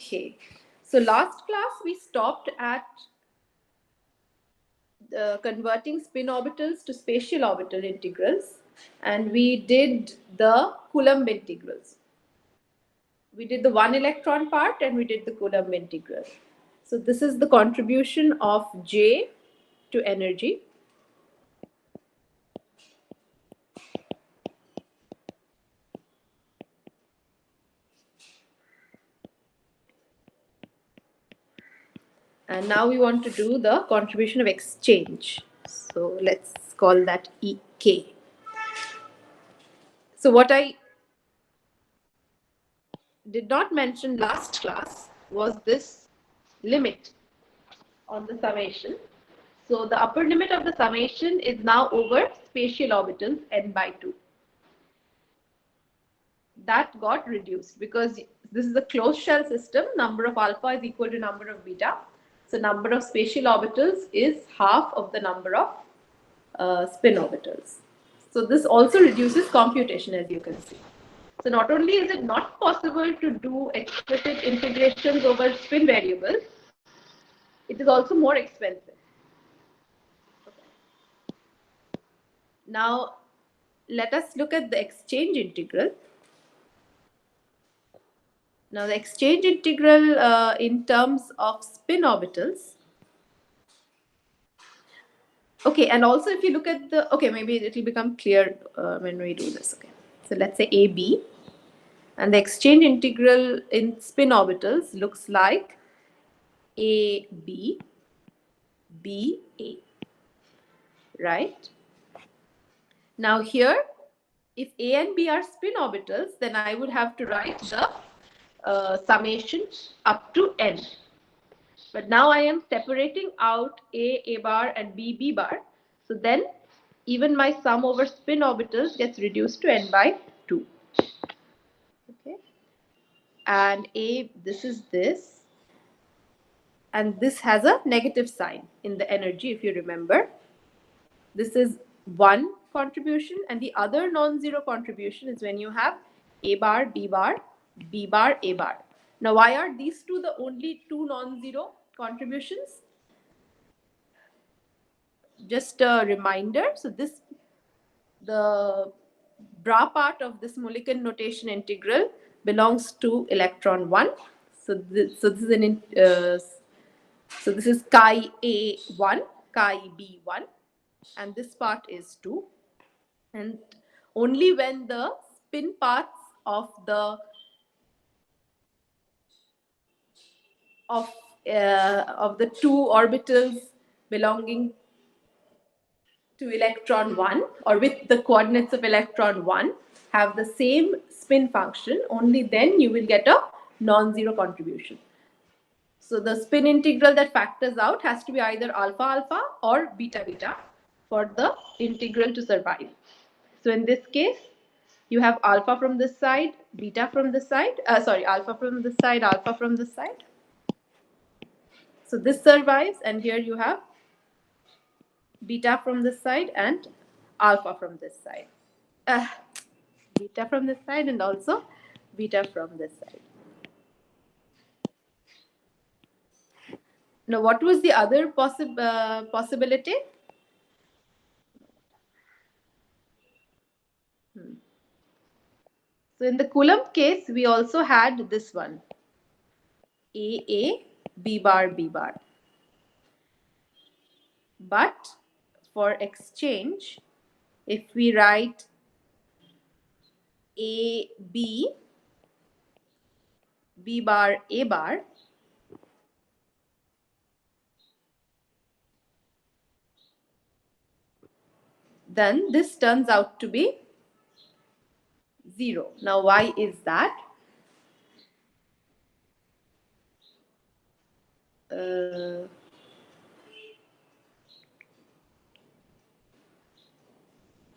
Okay, so last class we stopped at converting spin orbitals to spatial orbital integrals, and we did the Coulomb integrals. We did the one electron part and we did the Coulomb integral. So this is the contribution of J to energy. And now we want to do the contribution of exchange. So let's call that EK. So what I did not mention last class was this limit on the summation. So the upper limit of the summation is now over spatial orbitals n by 2. That got reduced because this is a closed shell system. Number of alpha is equal to number of beta. So number of spatial orbitals is half of the number of spin orbitals. So this also reduces computation, as you can see. So not only is it not possible to do explicit integrations over spin variables, it is also more expensive. Okay. Now let us look at the exchange integral. Now the exchange integral in terms of spin orbitals. Okay, and also if you look at the, okay, maybe it will become clear when we do this. Okay, so let's say AB, and the exchange integral in spin orbitals looks like AB, BA, right? Now here, if A and B are spin orbitals, then I would have to write the summation up to n. But now I am separating out A bar and B bar. So then even my sum over spin orbitals gets reduced to n by 2. Okay. And A, this is this. And this has a negative sign in the energy, if you remember. This is one contribution, and the other non-zero contribution is when you have A bar, B bar, B bar, A bar. Now, why are these two the only two non-zero contributions? Just a reminder. So this, the bra part of this Mulliken notation integral belongs to electron 1. So this is chi A1, chi B1, and this part is 2. And only when the spin parts of the two orbitals belonging to electron 1 or with the coordinates of electron 1 have the same spin function, only then you will get a non-zero contribution. So the spin integral that factors out has to be either alpha alpha or beta beta for the integral to survive. So in this case, you have alpha from this side, beta from this side, alpha from this side, alpha from this side. So this survives, and here you have beta from this side and alpha from this side. Beta from this side and also beta from this side. Now, what was the other possibility? So in the Coulomb case, we also had this one, AA, B bar, B bar. But for exchange, if we write A, B, B bar, A bar, then this turns out to be 0. Now, why is that?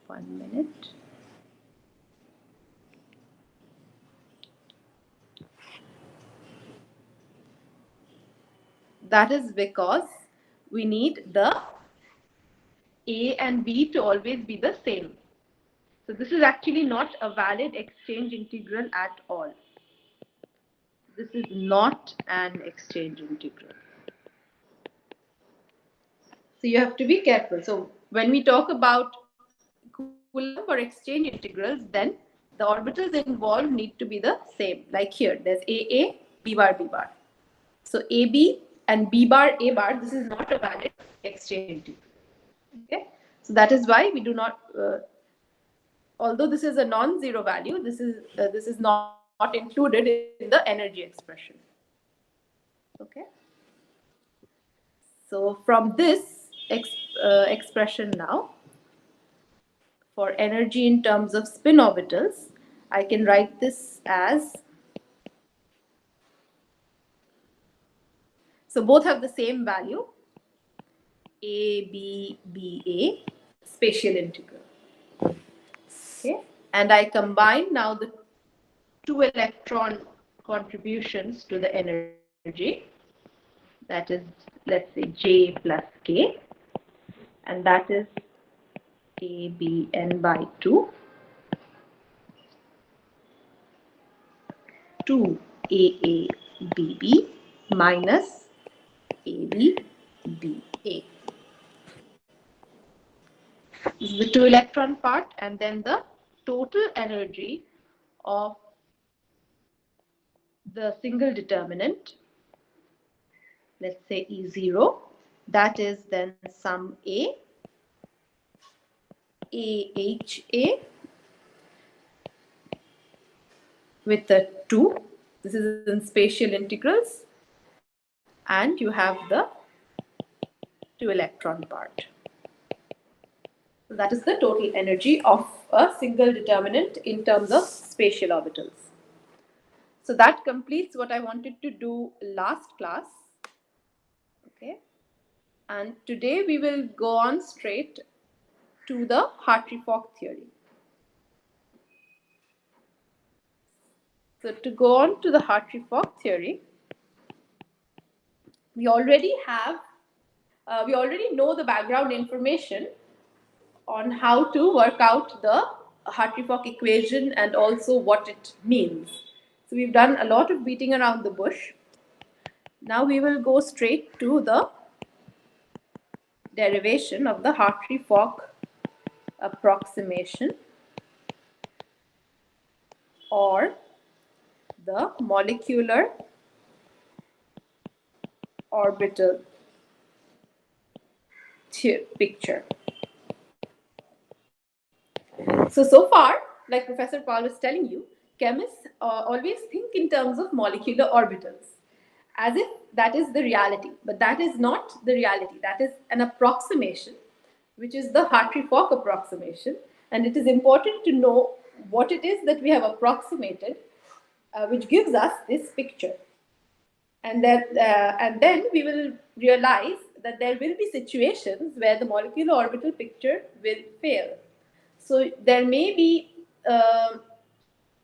One minute. That is because we need the A and B to always be the same. So this is actually not a valid exchange integral at all. this is not an exchange integral. So you have to be careful. So when we talk about Coulomb or exchange integrals, then the orbitals involved need to be the same. Like here, there's AA, B bar, B bar. So AB and B bar, A bar, this is not a valid exchange integral. Okay, so that is why we do not. Although this is a non-zero value, this is not included in the energy expression. Okay. So from this expression now, for energy in terms of spin orbitals, I can write this as, so both have the same value, A, B, B, A, spatial integral. Okay, and I combine now the two electron contributions to the energy, that is, let's say, J plus K, and that is ABN by 2 to AABB minus ABBA. This is the two electron part, and then the total energy of the single determinant, let's say E0, that is then sum A, AHA with the 2. This is in spatial integrals, and you have the 2 electron part. So that is the total energy of a single determinant in terms of spatial orbitals. So that completes what I wanted to do last class. Okay. And today we will go on straight to the Hartree-Fock theory. So to go on to the Hartree-Fock theory, we already know the background information on how to work out the Hartree-Fock equation and also what it means. So we've done a lot of beating around the bush. Now we will go straight to the derivation of the Hartree-Fock approximation or the molecular orbital picture. So far, like Professor Paul was telling you, chemists always think in terms of molecular orbitals, as if that is the reality. But that is not the reality. That is an approximation, which is the Hartree-Fock approximation. And it is important to know what it is that we have approximated, which gives us this picture. And then we will realize that there will be situations where the molecular orbital picture will fail. So there may be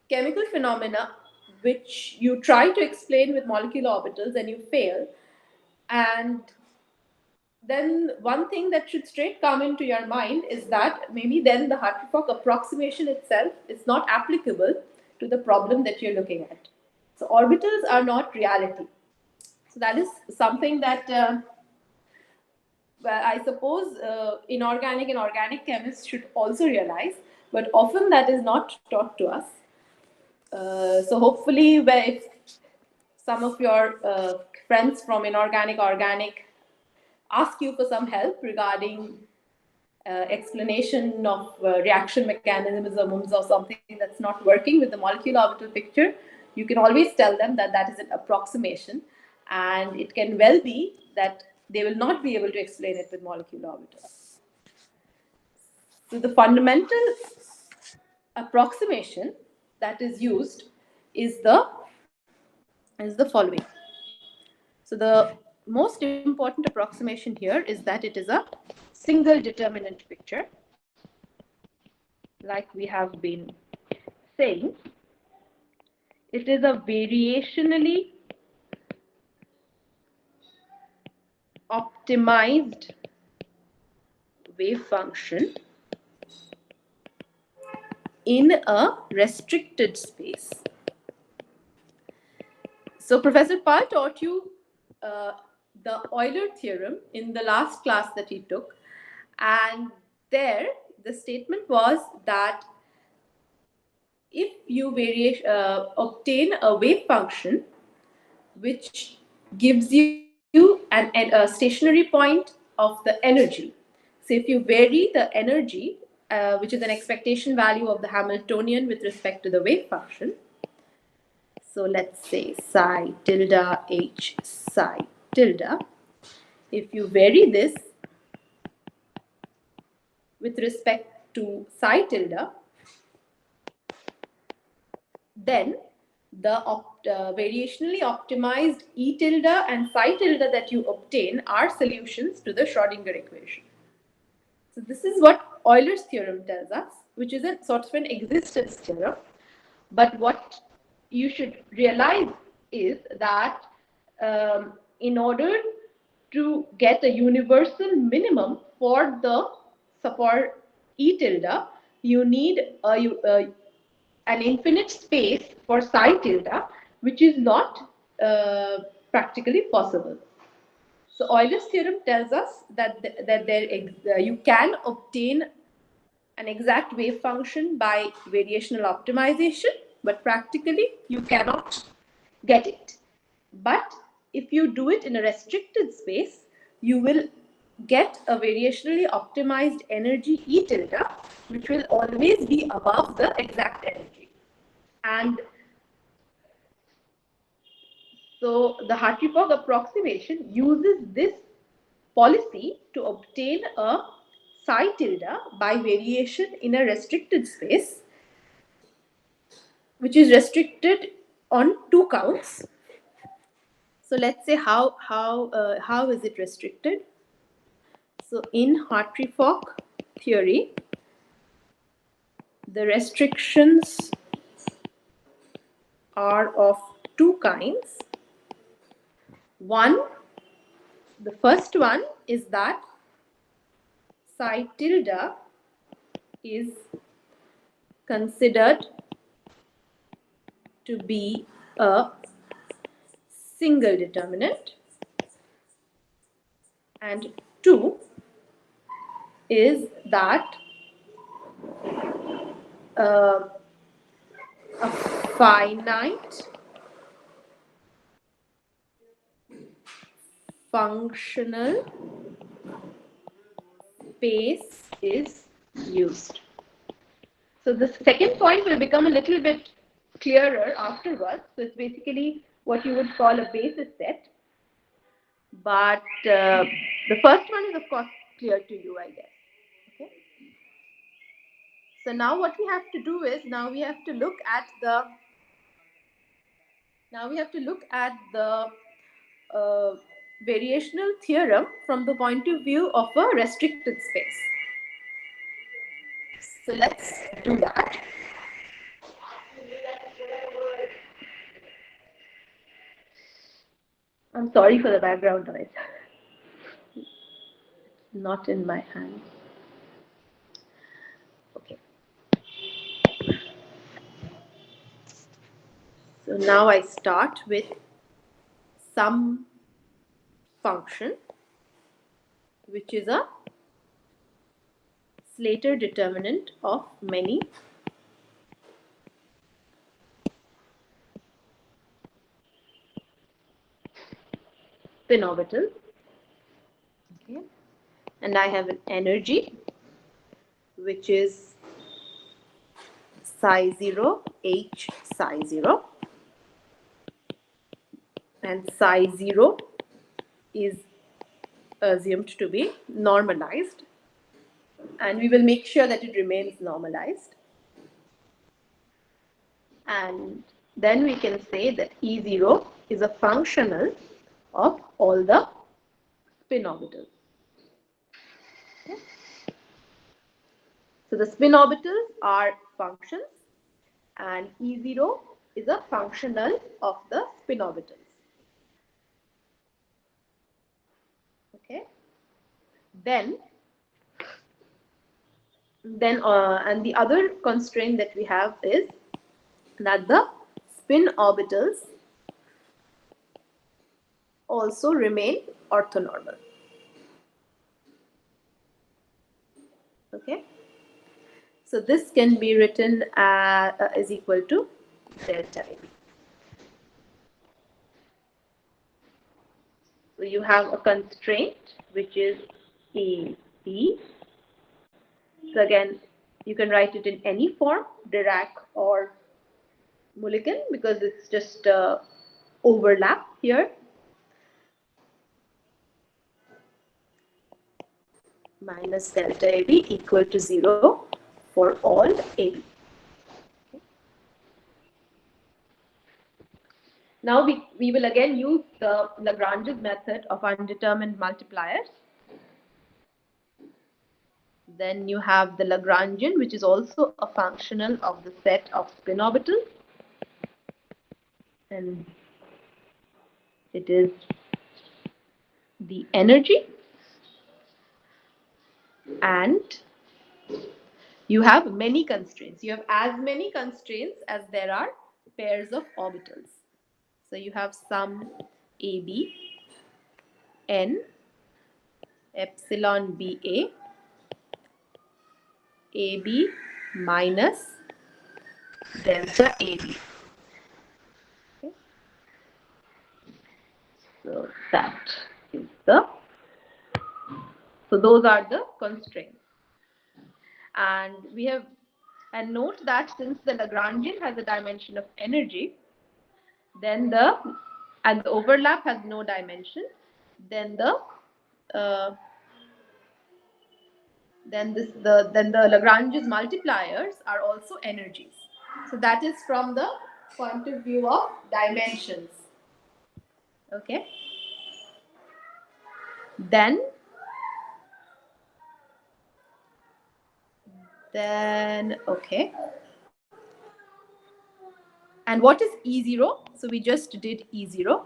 chemical phenomena which you try to explain with molecular orbitals and you fail. And then one thing that should straight come into your mind is that maybe then the Hartree-Fock approximation itself is not applicable to the problem that you're looking at. So orbitals are not reality. So that is something that I suppose inorganic and organic chemists should also realize, but often that is not taught to us. So hopefully, if some of your friends from inorganic, organic ask you for some help regarding explanation of reaction mechanisms or something that's not working with the molecular orbital picture, you can always tell them that that is an approximation, and it can well be that they will not be able to explain it with molecular orbitals. So the fundamental approximation that is used is the following. So the most important approximation here is that it is a single determinant picture, like we have been saying. It is a variationally optimized wave function in a restricted space. So So Professor Pal taught you the Euler theorem in the last class that he took, and there the statement was that if you obtain a wave function which gives you a stationary point of the energy. So if you vary the energy, which is an expectation value of the Hamiltonian with respect to the wave function. So let's say psi tilde h psi tilde. If you vary this with respect to psi tilde, then the variationally optimized E tilde and psi tilde that you obtain are solutions to the Schrodinger equation. So this is what Euler's theorem tells us, which is a sort of an existence theorem. But what you should realize is that in order to get a universal minimum for the support E tilde, you need an infinite space for psi tilde, which is not practically possible. So Euler's theorem tells us that you can obtain an exact wave function by variational optimization, but practically you cannot get it. But if you do it in a restricted space, you will get a variationally optimized energy E tilde, which will always be above the exact energy. And so the Hartree-Fock approximation uses this policy to obtain a psi tilde by variation in a restricted space, which is restricted on two counts. So let's say how is it restricted? So in Hartree-Fock theory, the restrictions are of two kinds. The first one is that psi tilde is considered to be a single determinant, and two is that a finite functional space is used. So the second point will become a little bit clearer afterwards. So it's basically what you would call a basis set. But the first one is of course clear to you, I guess. Okay. So now what we have to do is we have to look at the variational theorem from the point of view of a restricted space. So let's do that. I'm sorry for the background noise. Not in my hand. Okay. So now I start with some function, which is a Slater determinant of many spin orbitals. Okay. And I have an energy which is psi 0 h psi 0, and psi 0 is assumed to be normalized, and we will make sure that it remains normalized. And then we can say that E0 is a functional of all the spin orbitals. Okay. So the spin orbitals are functions, and E0 is a functional of the spin orbitals. Okay. Then and the other constraint that we have is that the spin orbitals also remain orthonormal. Okay. So this can be written as equal to delta AB. So you have a constraint which is AB. So again, you can write it in any form, Dirac or Mulligan, because it's just overlap here. Minus delta AB equal to 0 for all AB. Now we will again use the Lagrange's method of undetermined multipliers. Then you have the Lagrangian, which is also a functional of the set of spin orbitals. And it is the energy. And you have many constraints. You have as many constraints as there are pairs of orbitals. So you have some AB, N, epsilon BA, AB minus delta AB. Okay. So that is so those are the constraints. And we have, and note that since the Lagrangian has a dimension of energy, then and the overlap has no dimension, then the Lagrange's multipliers are also energies. So that is from the point of view of dimensions. Okay. Then okay. And what is E0? So we just did E0.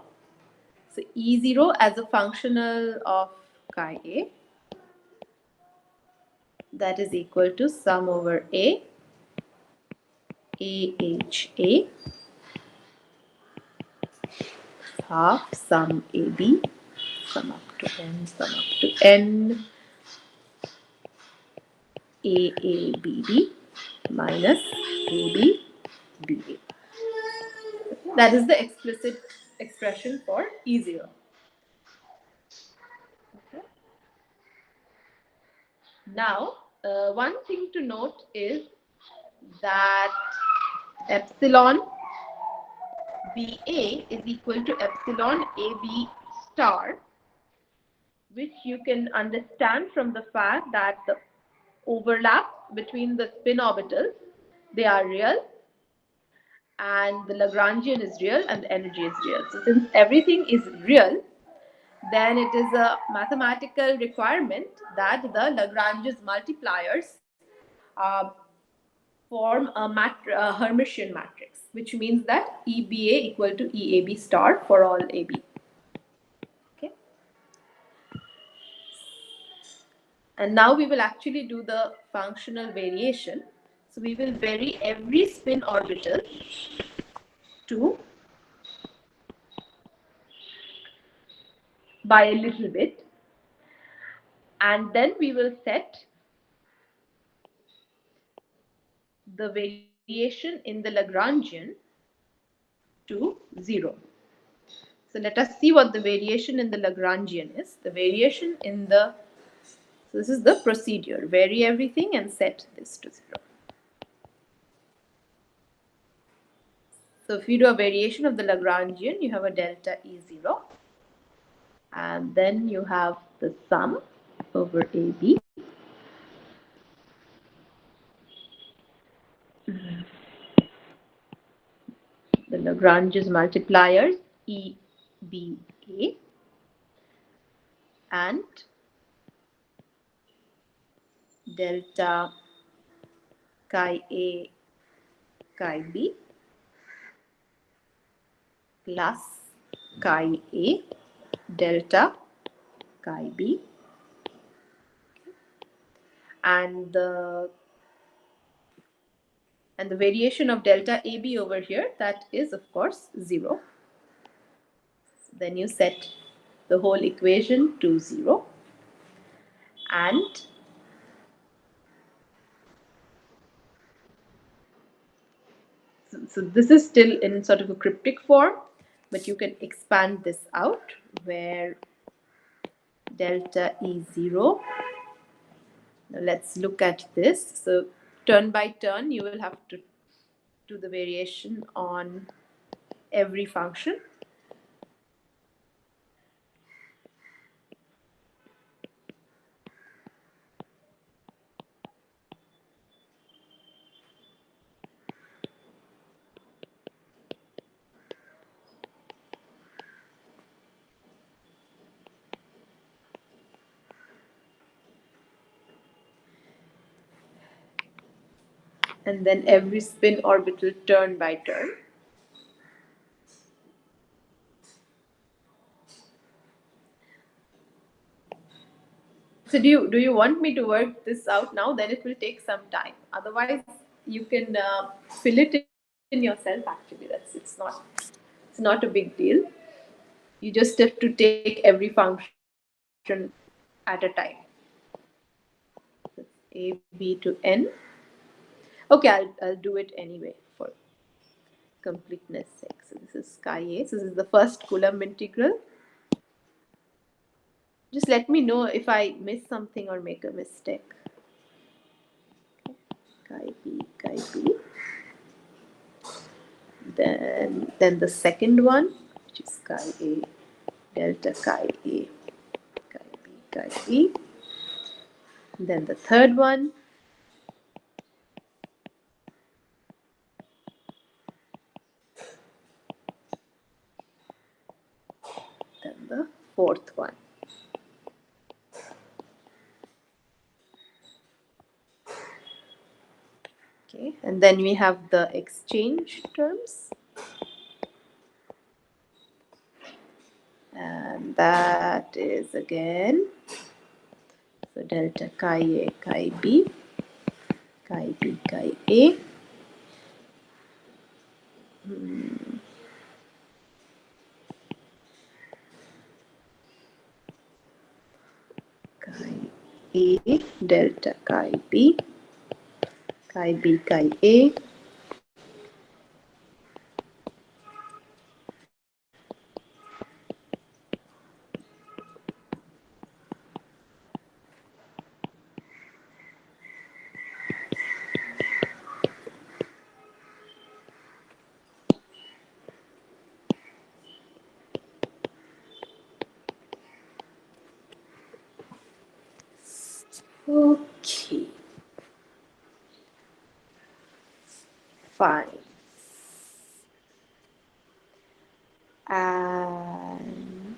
So E0 as a functional of chi A, that is equal to sum over A, AHA, half sum AB, sum up to N, AABB minus ABBA. That is the explicit expression for E0. Okay. Now, one thing to note is that epsilon BA is equal to epsilon AB star, which you can understand from the fact that the overlap between the spin orbitals, they are real, and the Lagrangian is real and the energy is real. So since everything is real, then it is a mathematical requirement that the Lagrange's multipliers form a Hermitian matrix, which means that EBA equal to EAB star for all AB. Okay. And now we will actually do the functional variation. So we will vary every spin orbital to by a little bit, and then we will set the variation in the Lagrangian to 0. So let us see what the variation in the Lagrangian is. The variation in the, so this is the procedure, vary everything and set this to 0. So if you do a variation of the Lagrangian, you have a delta E0, and then you have the sum over AB. The Lagrange's multipliers EBA and delta chi A chi B plus chi A delta chi B, and the variation of delta AB over here, that is of course 0. Then you set the whole equation to 0. And so this is still in sort of a cryptic form, but you can expand this out where delta E0. Now let's look at this. So turn by turn, you will have to do the variation on every function. And then every spin orbital turn by turn. So do you want me to work this out now? Then it will take some time. Otherwise, you can fill it in yourself. Actually, it's not a big deal. You just have to take every function at a time. So a b to n. Okay, I'll do it anyway for completeness sake. So this is chi a. So this is the first Coulomb integral. Just let me know if I miss something or make a mistake. Chi b. Then the second one, which is chi a, delta chi a, chi b. Then the third one, then the fourth one. Okay, and then we have the exchange terms. And that is again, so delta chi a, chi b, chi a. Chi a, delta chi b, chi a. Okay. Fine. And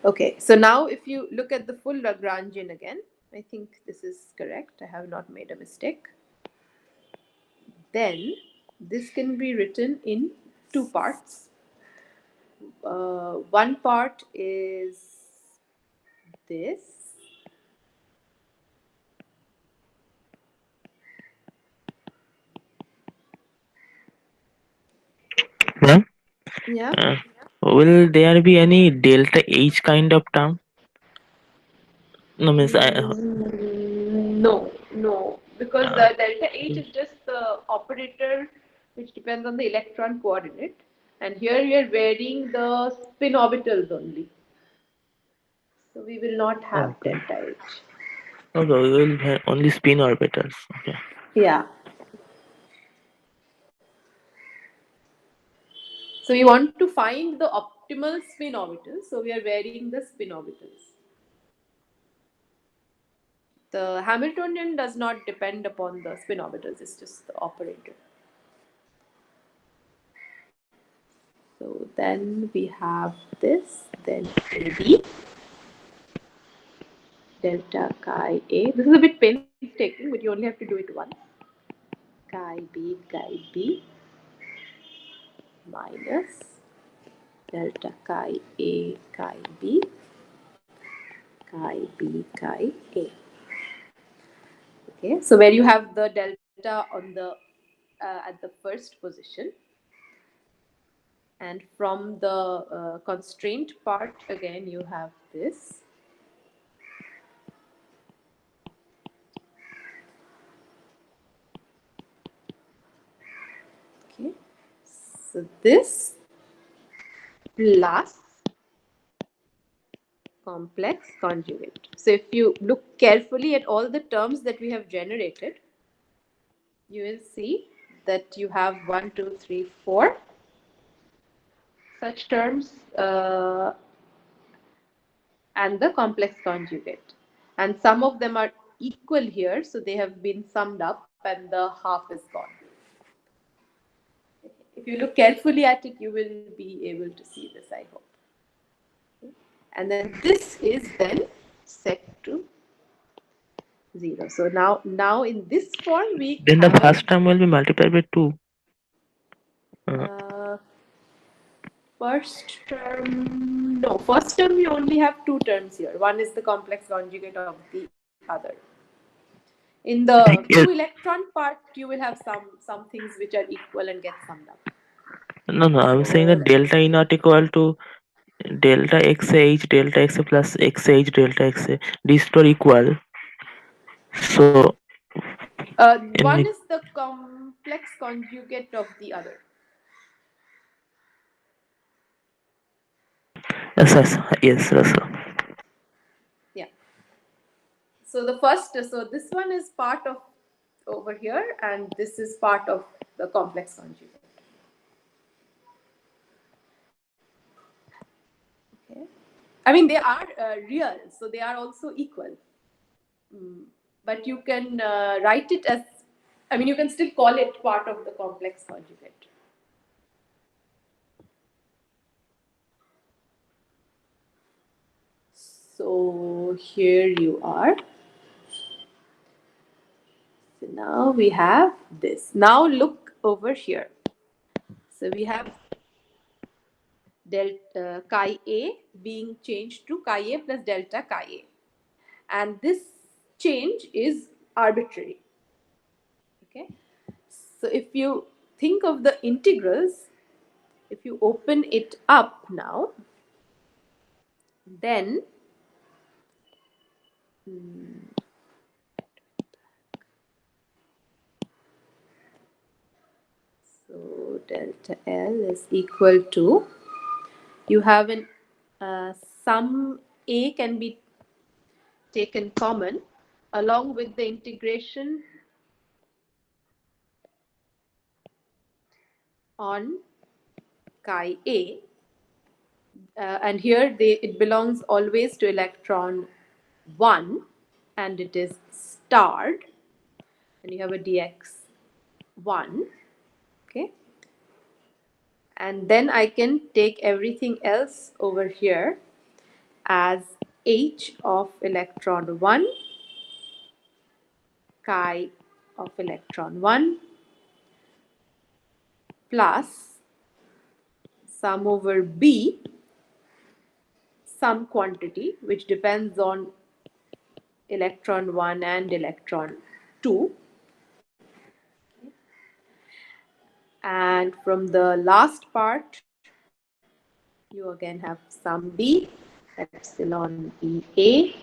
okay, so now if you look at the full Lagrangian again, I think this is correct. I have not made a mistake. Then this can be written in two parts. One part is this. Ma'am, Yeah. will there be any delta H kind of term? No, means No, because uh, the delta H is just the operator which depends on the electron coordinate, and here we are varying the spin orbitals only. So we will not have okay. delta H. Okay, we will have only spin orbitals. Okay. Yeah. So we want to find the optimal spin orbitals. So we are varying the spin orbitals. The Hamiltonian does not depend upon the spin orbitals. It's just the operator. So then we have this. Then AB delta chi A. This is a bit painstaking, but you only have to do it once. Chi B minus delta chi A chi B, chi B chi A. Okay, so where you have the delta on the at the first position, and from the constraint part again you have this. Okay, so this plus complex conjugate. So if you look carefully at all the terms that we have generated, you will see that you have 1, 2, 3, 4 such terms and the complex conjugate. And some of them are equal here, so they have been summed up and the half is gone. If you look carefully at it, you will be able to see this, I hope. And then this is then set to 0. So now in this form we Then the have first term will be multiplied by 2. uh, first term. No, first term you only have two terms here. One is the complex conjugate of the other. In the two Yes. electron part, you will have some things which are equal and get summed up. No, I'm saying So that delta E not equal to delta XH, delta XA plus XH, delta XA. These two are equal. So, in one it, is the complex conjugate of the other. yes, that's so. Yeah. So the first, so this one is part of over here, and this is part of the complex conjugate. Okay. I mean, they are real, so they are also equal. But you can write it as, I mean, you can still call it part of the complex conjugate. So here you are. So now we have this. Now look over here. So we have delta chi A being changed to chi A plus delta chi A. And this change is arbitrary. Okay. So if you think of the integrals, if you open it up now, then so delta L is equal to, you have an sum A can be taken common along with the integration on chi A, and here it belongs always to electron 1 and it is starred, and you have a dx 1. Okay, and then I can take everything else over here as h of electron 1 chi of electron 1 plus sum over b, some quantity which depends on electron 1 and electron 2. And from the last part, you again have sum b, epsilon b a,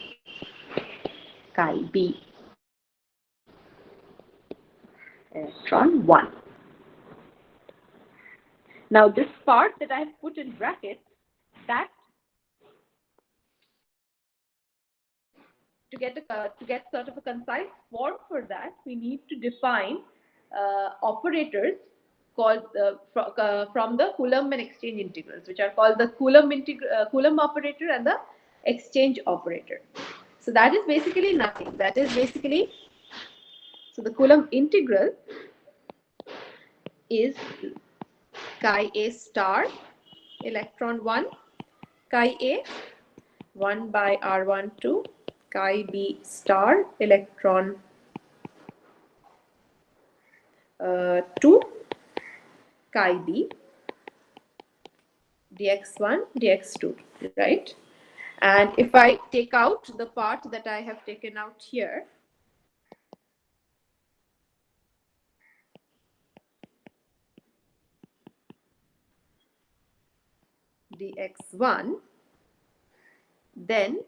chi b, electron 1. Now this part that I have put in brackets, that to get sort of a concise form for that, we need to define operators called from the Coulomb and exchange integrals, which are called the Coulomb operator and the exchange operator. So that is basically nothing. That is basically, so the Coulomb integral is chi a star electron 1 chi a 1 by r12 chi b star electron 2 chi b dx1, dx2, right? And if I take out the part that I have taken out here, dx1, then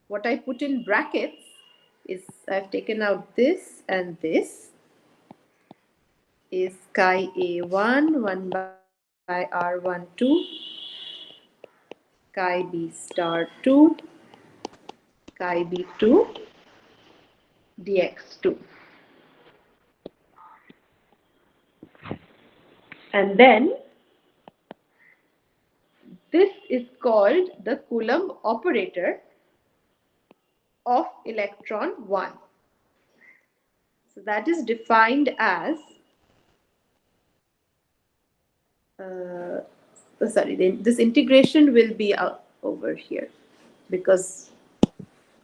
what I put in brackets is I've taken out this and this is chi a1, 1 by r1, 2, chi b star 2, chi b2, dx2. And then this is called the Coulomb operator of electron 1. So that is defined as, this integration will be over here because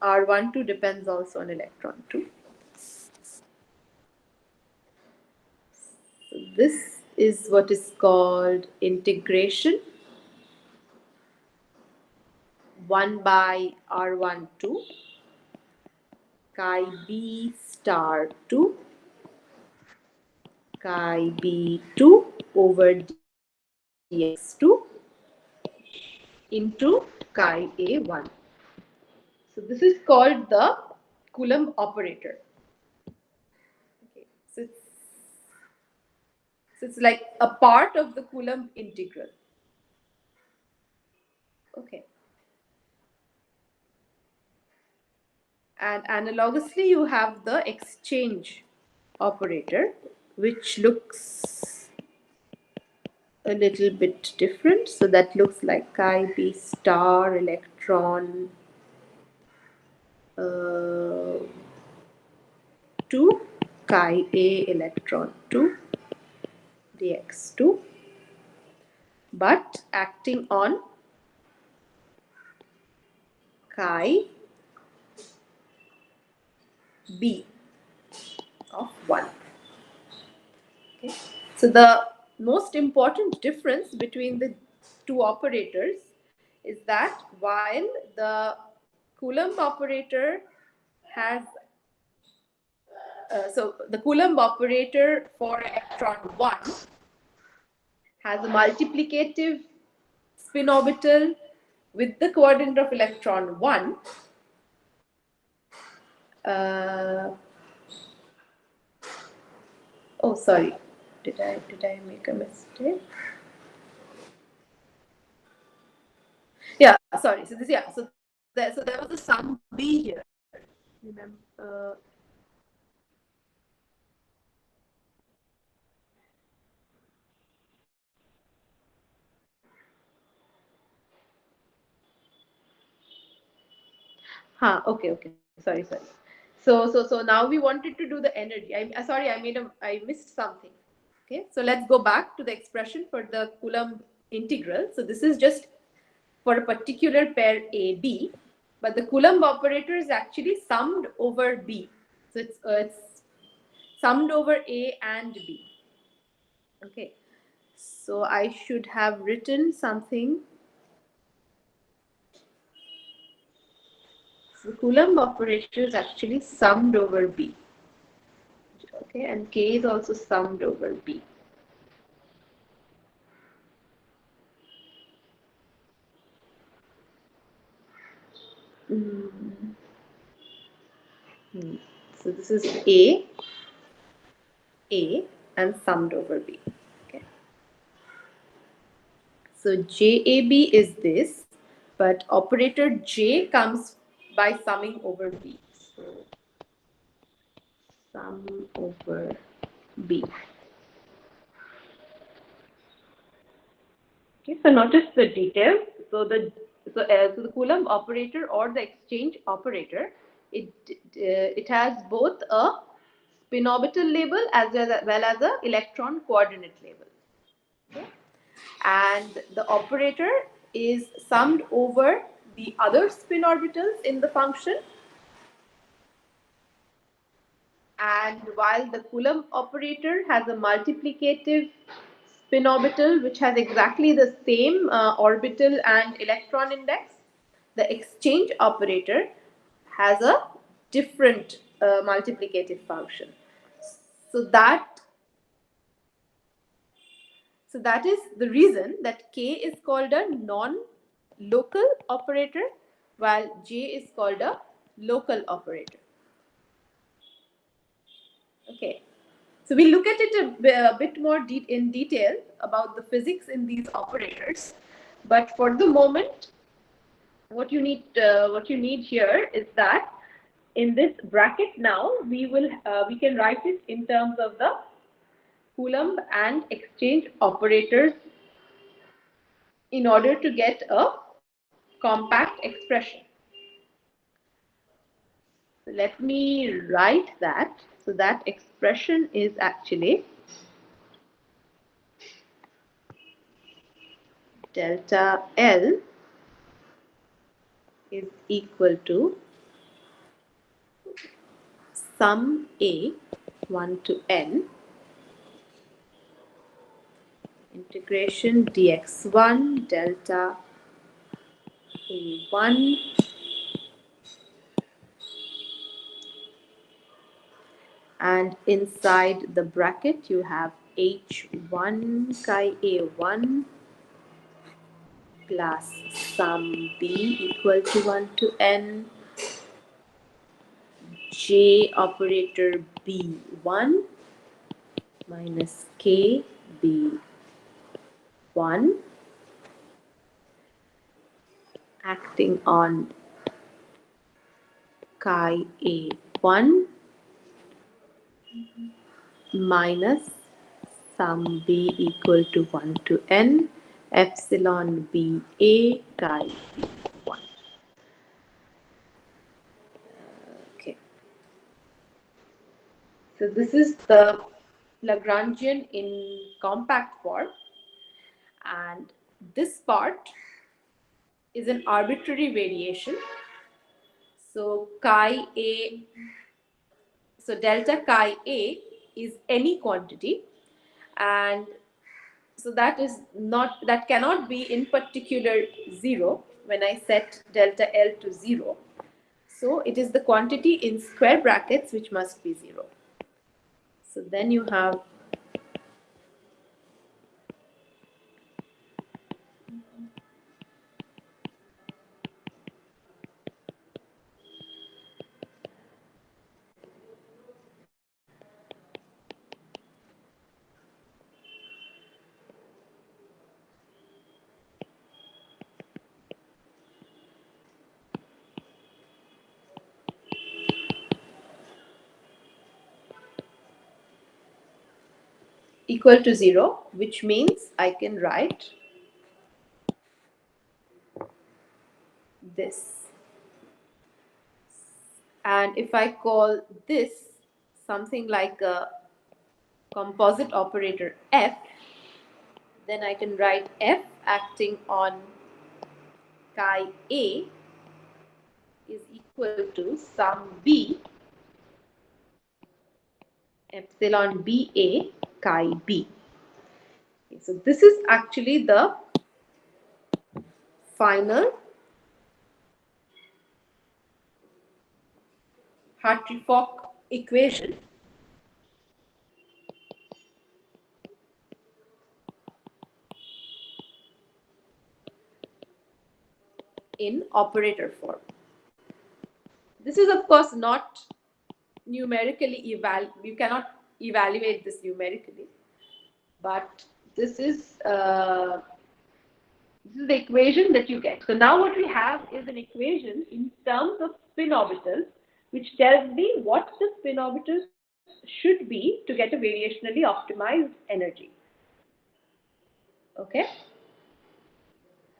R12 depends also on electron 2. So this is what is called integration 1 by R12 chi b star 2 chi b2 over dx2 into chi a1. So this is called the Coulomb operator. Okay, so it's like a part of the Coulomb integral. Okay. And analogously, you have the exchange operator, which looks a little bit different. So that looks like chi b star electron 2 chi a electron 2 dx2, but acting on chi b of 1. Okay. So the most important difference between the two operators is that while the Coulomb operator has, so the Coulomb operator for electron 1 has a multiplicative spin orbital with the coordinate of electron 1. Uh, oh, sorry, did I make a mistake? Yeah, sorry. So this, yeah, so there was a sum b here. Remember, okay. Sorry. So now we wanted to do the energy. Sorry, I missed something. Okay, so let's go back to the expression for the Coulomb integral. So this is just for a particular pair A, B, but the Coulomb operator is actually summed over B. So it's summed over A and B. Okay, so I should have written something. So the Coulomb operator is actually summed over B. Okay, and K is also summed over B. Mm. So this is A, and summed over B. Okay. So JAB is this, but operator J comes by summing over B. So sum over B. Okay, so notice the details. So the Coulomb operator or the exchange operator, it has both a spin orbital label as well as a electron coordinate label. Okay? And the operator is summed over the other spin orbitals in the function. And while the Coulomb operator has a multiplicative spin orbital which has exactly the same orbital and electron index, the exchange operator has a different multiplicative function. So that so that is the reason that K is called a non-local operator while J is called a local operator. Okay. So we look at it a bit more in detail about the physics in these operators. But for the moment, what you need here is that in this bracket now we can write it in terms of the Coulomb and exchange operators in order to get a compact expression. So let me write that. So that expression is actually delta L is equal to sum A 1 to n integration dx1 delta A1 and inside the bracket you have H1 chi A1 plus sum B equal to 1 to n J operator B1 minus K B1 acting on chi A1 minus sum B equal to 1 to n epsilon BA chi B1. Okay. So this is the Lagrangian in compact form, and this part is an arbitrary variation. So chi A, so delta chi A is any quantity, and so that cannot be in particular 0 when I set delta L to 0. So it is the quantity in square brackets which must be 0. So then you have equal to 0, which means I can write this. And if I call this something like a composite operator F, then I can write F acting on chi A is equal to sum B epsilon BA chi B. Okay, so this is actually the final Hartree-Fock equation in operator form. This is of course not numerically you cannot evaluate this numerically, but this is the equation that you get. So now what we have is an equation in terms of spin orbitals, which tells me what the spin orbitals should be to get a variationally optimized energy. Okay.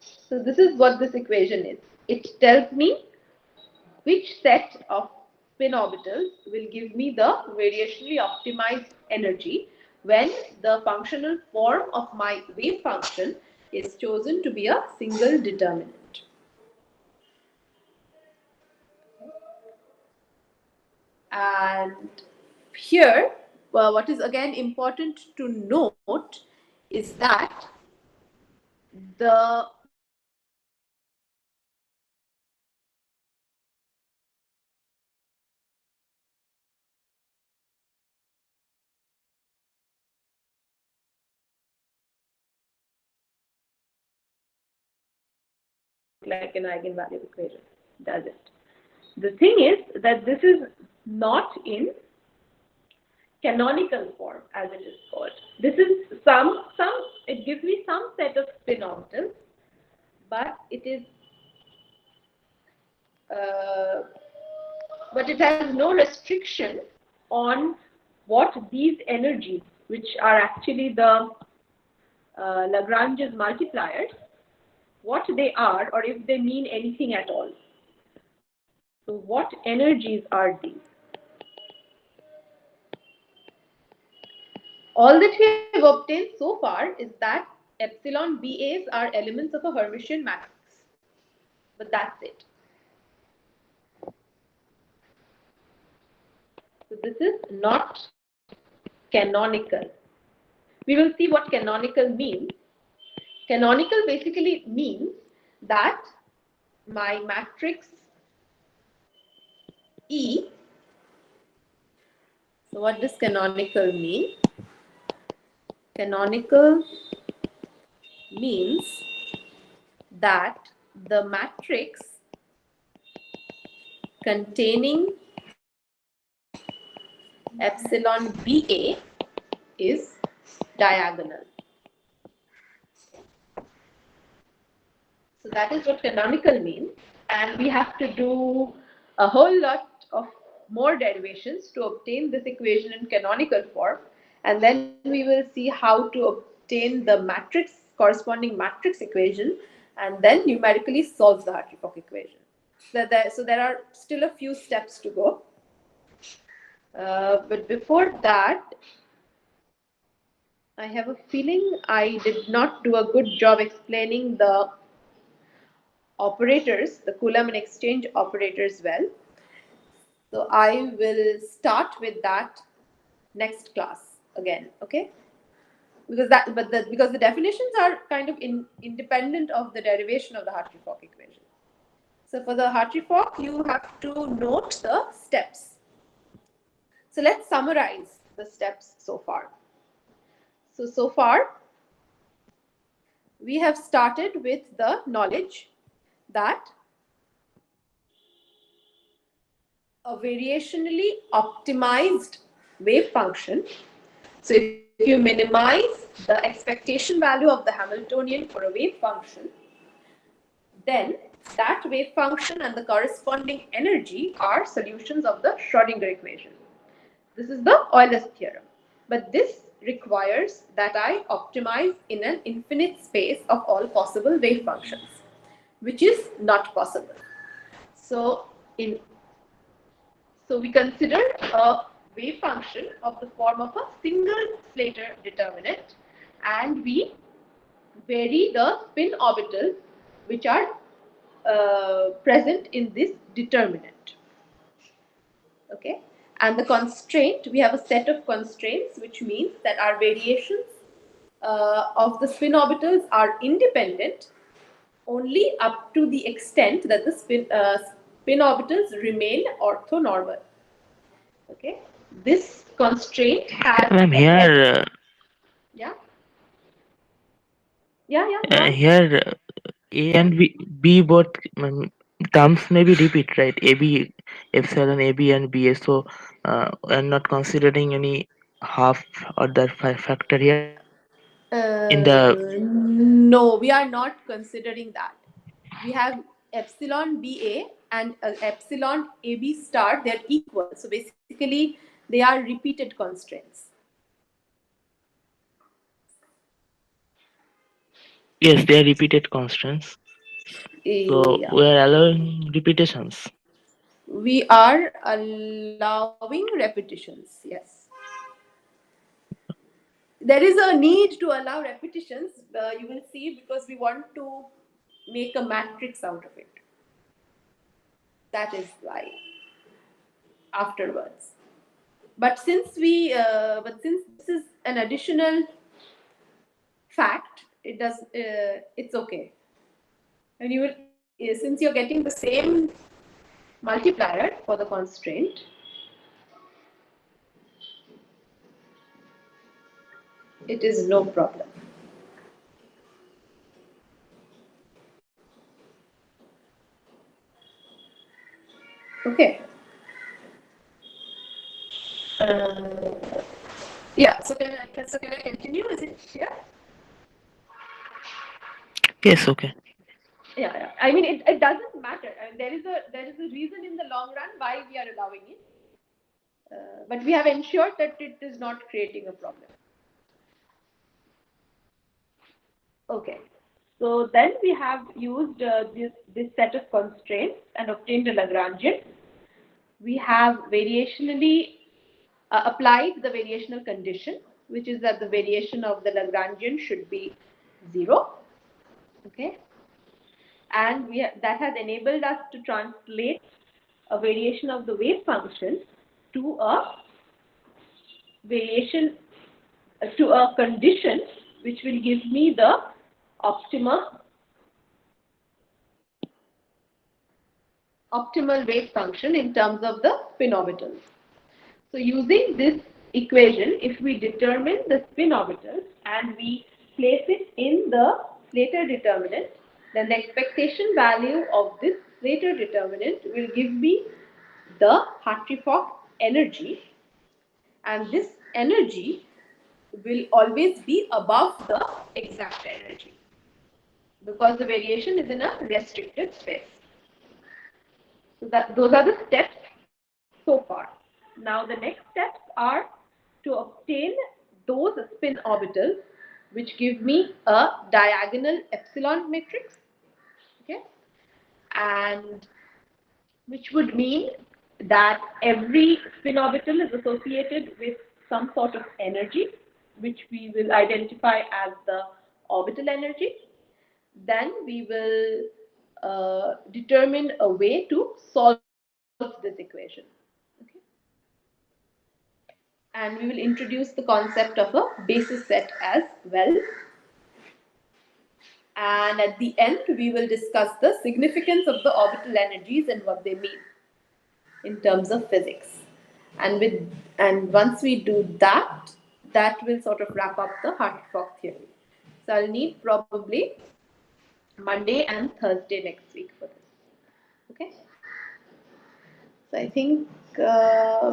So this is what this equation is. It tells me which set of spin orbitals will give me the variationally optimized energy when the functional form of my wave function is chosen to be a single determinant. And here, what is again important to note is that the like an eigenvalue equation, does it? The thing is that this is not in canonical form, as it is called. This is it gives me some set of spin orbitals, but uh, it has no restriction on what these energies, which are actually the Lagrangian multipliers, what they are, or if they mean anything at all. So what energies are these? All that we have obtained so far is that epsilon BAs are elements of a Hermitian matrix. But that's it. So this is not canonical. We will see what canonical means. Canonical basically means that my matrix E. So what does canonical mean? Canonical means that the matrix containing epsilon BA is diagonal. So that is what canonical means, and we have to do a whole lot of more derivations to obtain this equation in canonical form, and then we will see how to obtain the matrix corresponding matrix equation, and then numerically solve the Hartree-Fock equation. So there are still a few steps to go, but before that, I have a feeling I did not do a good job explaining the operators, the Coulomb and exchange operators well. So I will start with that next class again, okay? Because the definitions are kind of independent of the derivation of the Hartree-Fock equation. So for the Hartree-Fock, you have to note the steps. So let's summarize the steps so far. So far, we have started with the knowledge that a variationally optimized wave function. So if you minimize the expectation value of the Hamiltonian for a wave function, then that wave function and the corresponding energy are solutions of the Schrodinger equation. This is the Euler theorem. But this requires that I optimize in an infinite space of all possible wave functions, which is not possible. So we consider a wave function of the form of a single Slater determinant, and we vary the spin orbitals which are present in this determinant. Okay, and the constraint, we have a set of constraints, which means that our variations of the spin orbitals are independent only up to the extent that the spin orbitals remain orthonormal. Okay, this constraint has Ma'am, here, yeah, go on. here A and B both terms may be repeat, right? AB, epsilon, AB and BA. So, I'm not considering any half or the factor here in the. No, we are not considering that. We have epsilon BA and epsilon AB star, they're equal. So basically, they are repeated constraints. Yes, they are repeated constants. So Yeah. we are allowing repetitions. We are allowing repetitions, yes. There is a need to allow repetitions, you will see, because we want to make a matrix out of it. That is why afterwards. But since this is an additional fact, it does. It's okay. And you will, since you're getting the same multiplier for the constraint, it is no problem. Okay. Yeah. So can I continue? Is it clear? Yes, okay. Yeah. I mean, it doesn't matter. I mean, there is a reason in the long run why we are allowing it, but we have ensured that it is not creating a problem. Okay. So then we have used this set of constraints and obtained a Lagrangian. We have variationally applied the variational condition, which is that the variation of the Lagrangian should be 0. Okay. And that has enabled us to translate a variation of the wave function to a variation to a condition which will give me the optimal wave function in terms of the spin orbitals. So using this equation, if we determine the spin orbitals and we place it in the Slater determinant, then the expectation value of this Slater determinant will give me the Hartree-Fock energy, and this energy will always be above the exact energy because the variation is in a restricted space. So those are the steps so far. Now the next steps are to obtain those spin orbitals which give me a diagonal epsilon matrix, okay, and which would mean that every spin orbital is associated with some sort of energy, which we will identify as the orbital energy. Then we will determine a way to solve this equation. Okay. And we will introduce the concept of a basis set as well. And at the end, we will discuss the significance of the orbital energies and what they mean in terms of physics. And once we do that, that will sort of wrap up the Hartree-Fock theory. So I'll need probably Monday and Thursday next week for this. Okay. So I think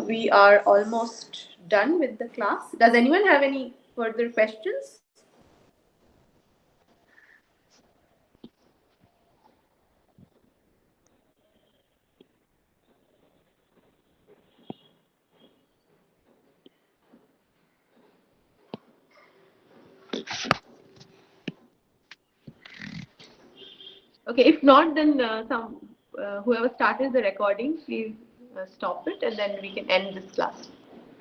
we are almost done with the class. Does anyone have any further questions? Okay, if not, then whoever started the recording, please stop it, and then we can end this class.